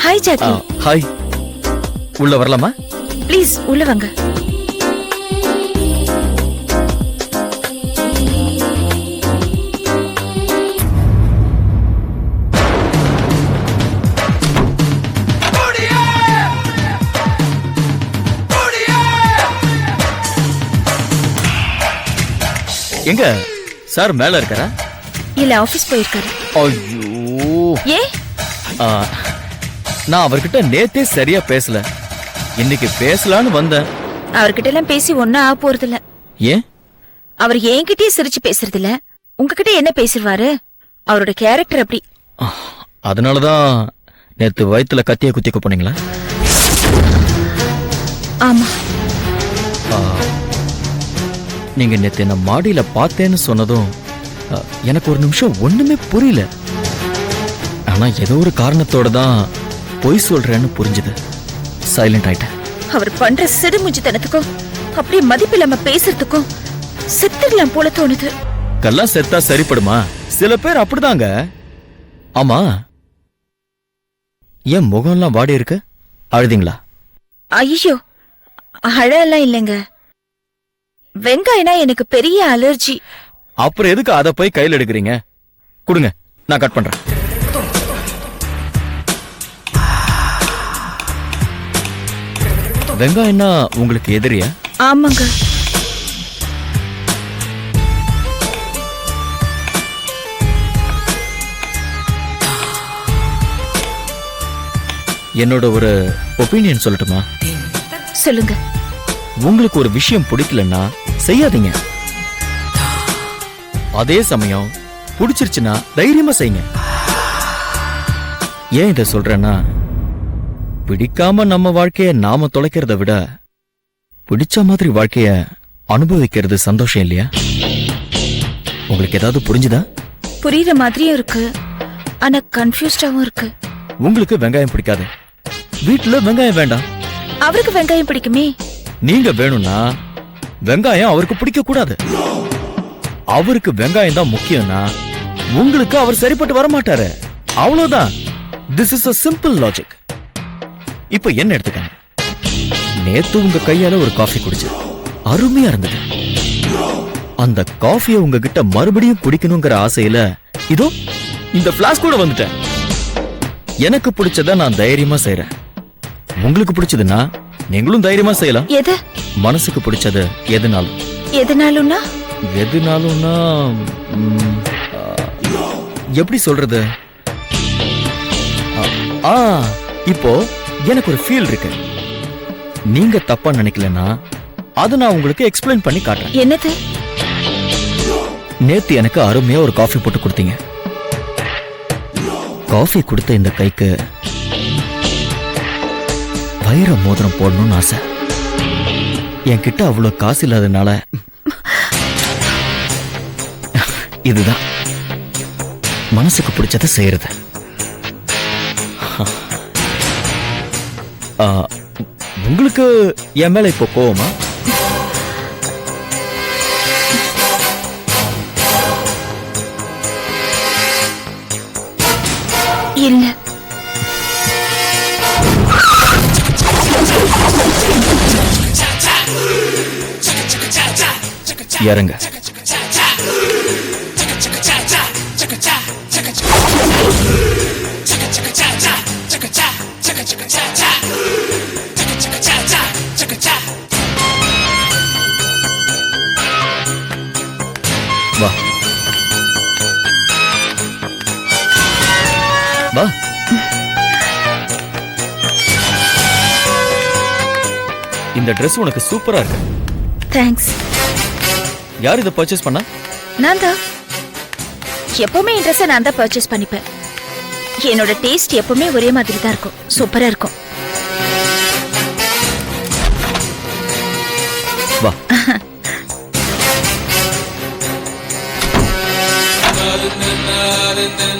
Hi Jackie. Hi. உள்ள வரலாமா? Please உள்ள வாங்க. எங்க சார் மேல இருக்காரா? இல்ல, ஆபீஸ் போயிருக்காரு. ஐயோ. ஏ? நான் அவர்கிட்ட நேத்தே சரியா பேசல. இன்னைக்கு பேசலான்னு வந்தேன். அவர்கிட்ட எல்லாம் பேசி ஒன்னும் ஆக போறது இல்ல. ஏன்? அவர் என்கிட்டயே சிரிச்சு பேசுறது இல்ல. உங்ககிட்ட என்ன பேசுவாரு? அவரோட கேரக்டர் அப்படி. அதனாலதான் நேத்து வயித்துல கத்திய குத்திக்க போனீங்களா? ஆமா. நீங்க நேத்து என்ன மாடியில பார்த்தேன்னு சொன்னதும் எனக்கு ஒரு நிமிஷம் ஒண்ணுமே புரியல. ஆனா ஏதோ ஒரு காரணத்தோட தான் பொய் சொல்றேன்னு புரிஞ்சுது. சைலண்ட் ஆயிட்டேன். அவர் பண்ற சிடுமுஞ்சித்தனத்துக்கும் அப்படியே மதிப்பில்லாம பேசுறதுக்கும் செத்துடலாம் போல தோணுது. கல்லாம் செத்தா சரிப்படுமா? சில பேர் அப்படிதாங்க. ஆமா, என் முகம்லாம் வாடி இருக்கு. அழுதிங்களா? ஐயோ, அழலாம் இல்லைங்க. வெங்காயம்னா எனக்கு பெரிய அலர்ஜி. அப்புறம் எதுக்கு அதை போய் கையில் எடுக்கிறீங்க? கொடுங்க, நான் கட் பண்றேன். வெங்காயம்னா உங்களுக்கு எதிரியா? ஆமாங்க. என்னோட ஒரு ஒப்பீனியன் சொல்லட்டுமா? சொல்லுங்க. உங்களுக்கு ஒரு விஷயம் பிடிக்கலன்னா செய்யாதீங்க. அதே சமயம் பிடிச்சிருச்சுன்னா தைரியமா செய்யுங்க. ஏன் இதை சொல்றேன்னா, பிடிக்காம நம்ம வாழ்க்கைய நாம தொலைக்கிறத விட பிடிச்ச மாதிரி வாழ்க்கைய அனுபவிக்கிறது சந்தோஷம் இல்லையா? உங்களுக்கு ஏதாவது புரிஞ்சுதா? புரியுற மாதிரியும் இருக்கு, ஆனா கன்ஃபியூஸ்டாவும் இருக்கு. உங்களுக்கு வெங்காயம் பிடிக்காது, வீட்டுல வெங்காயம் வேண்டாம். அவருக்கு வெங்காயம் பிடிக்குமே. நீங்க வேணும்னா வெங்காயம் அவருக்கு பிடிக்க கூடாது. அவருக்கு வெங்காயம் தான் முக்கியம்னா உங்களுக்கு அவர் சரிப்பட்டு வர மாட்டாரு. அவ்வளவுதான். This is a simple logic. இப்ப என்ன எடுத்துக்கங்க. நேத்து உங்க கையால ஒரு காஃபி குடிச்சு அருமையா இருந்தது. அந்த காஃபியை உங்ககிட்ட மறுபடியும் குடிக்கணுங்கிற ஆசையில இதோ இந்த பிளாஸ்க் கூட வந்துட்டேன். எனக்கு பிடிச்சத நான் தைரியமா செய்யறேன். உங்களுக்கு பிடிச்சதுன்னா நீங்களும் தைரியமா செய்யலாம். எது? மனசுக்கு பிடிச்சது எதுனாலும். எதுனாலும்னா? எதுனாலும்னா எப்படி சொல்றது? இப்போ எனக்கு ஒரு ஃபீல் இருக்கு. நீங்க தப்பா நினைக்கலன்னா அதை நான் உங்களுக்கு எக்ஸ்பிளைன் பண்ணி காட்டுறேன். என்னது? நேத்து எனக்கு அருமையா ஒரு காஃபி போட்டு கொடுத்தீங்க. காஃபி கொடுத்த இந்த கைக்கு வைர மோதிரம் போடணும்னு ஆசை. என்கிட்ட அவ்வளவு காசு இல்லாதனால இதுதான் மனசுக்கு பிடிச்சதை செய்யறது. உங்களுக்கு என் மேல இப்போ கோவமா? இல்ல. இறங்க. வா வா. இந்த Dress உனக்கு சூப்பரா இருக்கு. தேங்க்ஸ். யார் இதை பர்ச்சேஸ் பண்ணா? நான் தான். எப்பவுமே என் ட்ரெஸ்ஸை நான் தான் பர்ச்சேஸ் பண்ணிப்பேன். என்னோட டேஸ்ட் எப்பவுமே ஒரே மாதிரி தான் இருக்கும். சூப்பரா இருக்கும்.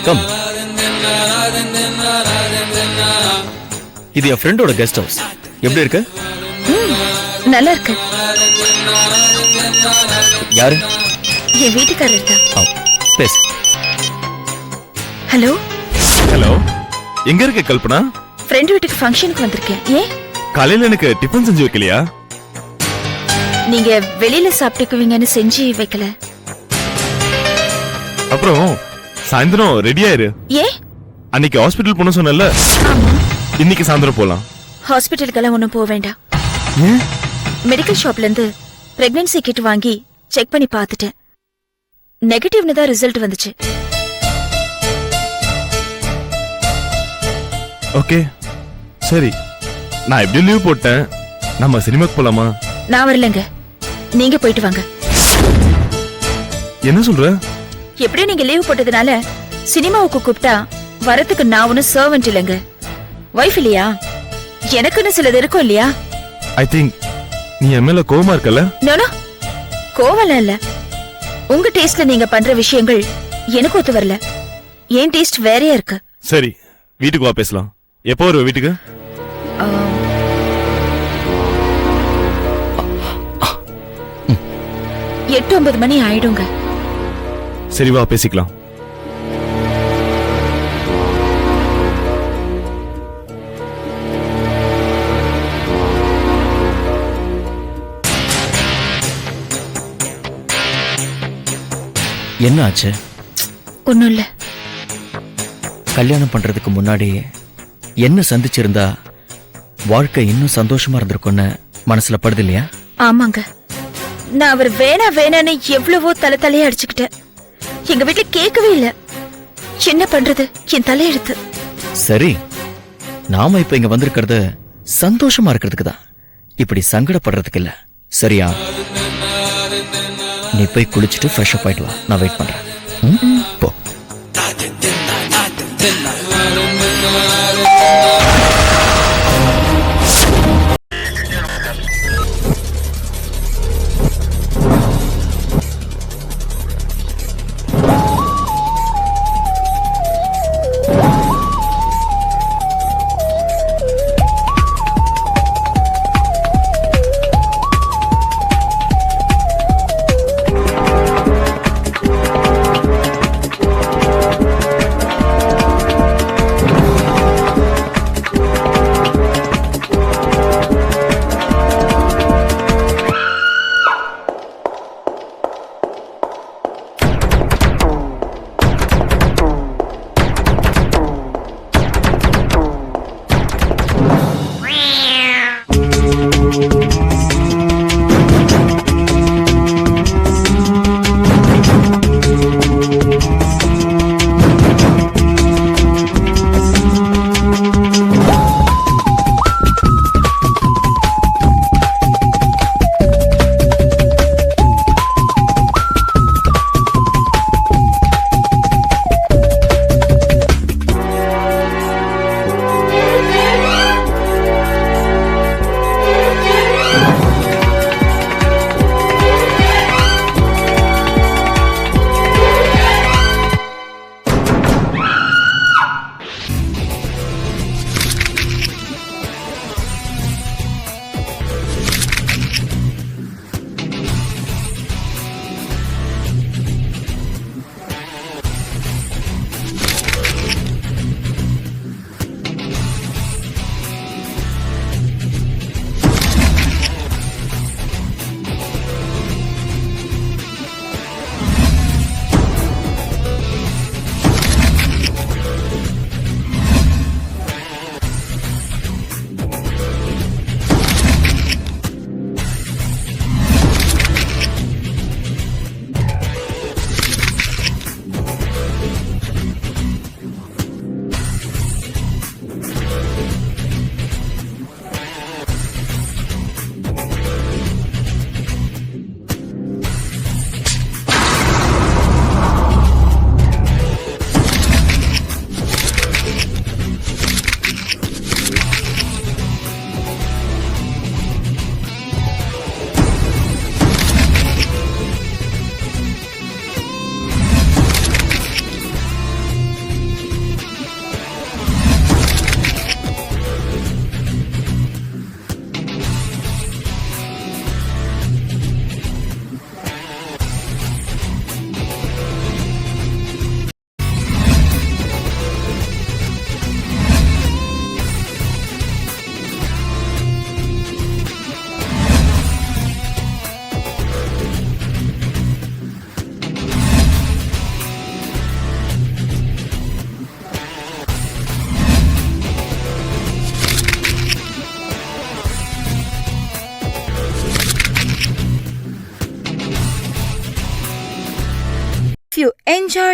கம். இது என் ஃப்ரெண்டோட கெஸ்ட் ஹவுஸ். எப்படி இருக்கு? நல்லா இருக்கு. யாரு? என் வீட்டுக்காரர் தான். பேசு. ஹலோ. ஹலோ, எங்க இருக்க கல்பனா? ஃப்ரெண்ட் வீட்டுக்கு ஃபங்க்ஷனுக்கு வந்திருக்கேன். ஏன்? காலையில எனக்கு டிஃபன் செஞ்சு வைக்கலையா? நீங்க வெளியில சாப்பிட்டுக்குவீங்கன்னு செஞ்சு வைக்கல. அப்புறம் சாயந்தரம் ரெடி ஆயிரு. ஏன்? அன்னைக்கு ஹாஸ்பிடல் போன சொன்னல, ஆமா. இன்னைக்கு சாயந்தரம் போலாம். ஹாஸ்பிட்டலுக்கெல்லாம் ஒன்றும் போக வேண்டாம். ஏன்? மெடிக்கல் ஷாப்ல இருந்து பிரெக்னன்சி கிட் வாங்கி செக் பண்ணி பார்த்துட்டேன். நெகட்டிவ்னு தான் ரிசல்ட் வந்துச்சு. ஓகே, சரி. நான் எப்படி லீவ் போட்டேன். நம்ம சினிமாக்கு போலாமா? நான் வரலங்க, நீங்க போயிட்டு வாங்க. என்ன சொல்ற? எப்படியும் நீங்க லீவ் போட்டதுனால சினிமாவுக்கு கூப்பிட்டா வரத்துக்கு நான் ஒன்னும் சர்வெண்ட் இல்லைங்க, வைஃப் இல்லையா? எனக்குன்னு சிலது இருக்கும் இல்லையா? ஐ திங்க் நீ என் மேல கோவமா இருக்கல? நோ, கோவலாம் இல்ல. உங்க டேஸ்ட்ல நீங்க பண்ற விஷயங்கள் எனக்கு ஒத்து வரல. என் டேஸ்ட் வேறையா இருக்கு. சரி, வீட்டுக்கு வா பேசலாம். எப்போ வருவ வீட்டுக்கு? 8-9 மணி ஆயிடுங்க. சரி, வா பேசிக்கலாம். என்ன ஆச்சு? ஒண்ணும் இல்ல. கல்யாணம் பண்றதுக்கு முன்னாடி என்ன சந்திச்சிருந்தா வாழ்க்கை இன்னும் சந்தோஷமா இருந்திருக்கும்னு மனசுல படுது இல்லையா? ஆமாங்க, நான் அவர் வேணா வேணான்னு எவ்வளவோ தலையா அடிச்சுக்கிட்டேன். எங்க வீட்டுல கேட்கவே இல்ல. என்ன பண்றது, என் தலையெடுத்து. சரி, நாம இப்ப இங்க வந்திருக்கிறது சந்தோஷமா இருக்கிறதுக்கு தான், இப்படி சங்கடப்படுறதுக்கு இல்ல. சரியா? நீ போய் குளிச்சுட்டு ஃப்ரெஷ் அப் ஆயிட்டு வா, நான் வெயிட் பண்றேன். போ.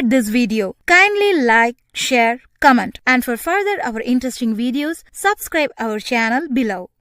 enjoyed this video, kindly like, share, comment, and for further our interesting videos, subscribe our channel below.